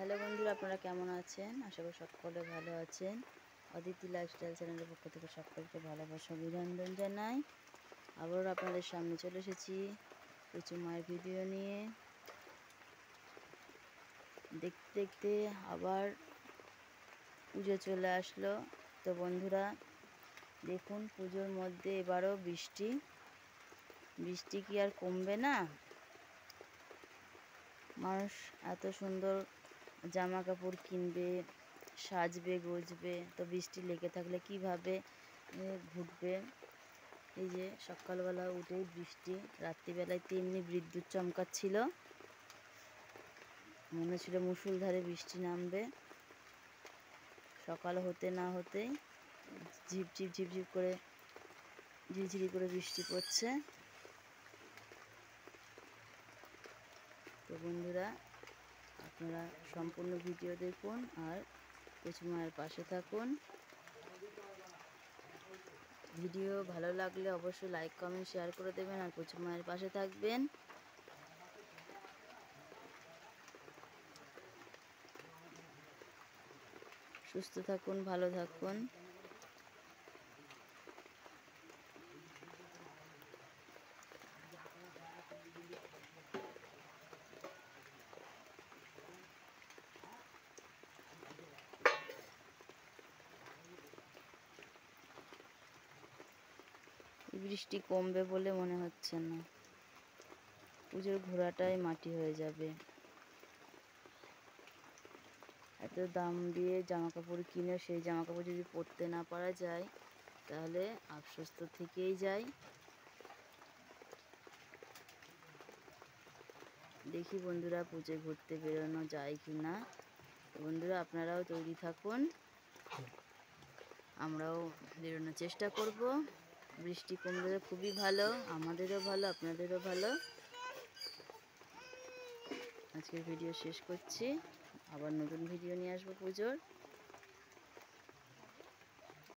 Hello বন্ধুরা, আপনারা কেমন আছেন? আশা করি সকলে ভালো আছেন। অদিতি লাইফস্টাইল চ্যানেলের পক্ষ থেকে সকলকে ভালোবাসা অভিনন্দন জানাই। আবারও আপনাদের সামনে চলে এসেছি কিছু মায়ের ভিডিও নিয়ে। দেখতে দেখতে আবার পুজো চলে আসলো। তো বন্ধুরা দেখুন, পুজোর মধ্যে এবারও বৃষ্টি কি আর কমবে না? মানুষ এত সুন্দর জামা কাপড় কিনবে, সাজবে গুজবে, তো বৃষ্টি লেগে থাকলে কিভাবে ঘুরবে? এই যে সকালবেলা উঠেই বৃষ্টি, রাত্রিবেলায় তেমনি বিদ্যুৎ চমকাচ্ছিল, মনে হচ্ছিল মুষলধারে বৃষ্টি নামবে। সকাল হতে না হতেই ঝিপঝিপ ঝিপঝিপ করে ঝিরঝিরি করে বৃষ্টি পড়ছে। তো বন্ধুরা, আপনারা সম্পূর্ণ ভিডিও দেখুন আর কচু মায়ের পাশে থাকুন। ভিডিও ভালো লাগলে অবশ্যই লাইক কমেন্ট শেয়ার করে দেবেন আর কচু মায়ের পাশে থাকবেন। সুস্থ থাকুন, ভালো থাকুন। বৃষ্টি কমবে বলে মনে হচ্ছে না, পুজোর ঘোড়াটাই মাটি হয়ে যাবে। এত দাম দিয়ে জামা কাপড় কিনে সেই জামা কাপড় যদি পরতে না পারা যায়, তাহলে আফসোস তো থেকেই যায়। দেখি বন্ধুরা, পুজোয় ঘুরতে বেরোনো যায় কি না। বন্ধুরা আপনারাও তৈরি থাকুন, আমরাও বেরোনোর চেষ্টা করব। বৃষ্টি কমলে খুবই ভালো, আমাদেরও ভালো, আপনাদেরও ভালো। আজকের ভিডিও শেষ করছি, আবার নতুন ভিডিও নিয়ে আসবো পুজোর।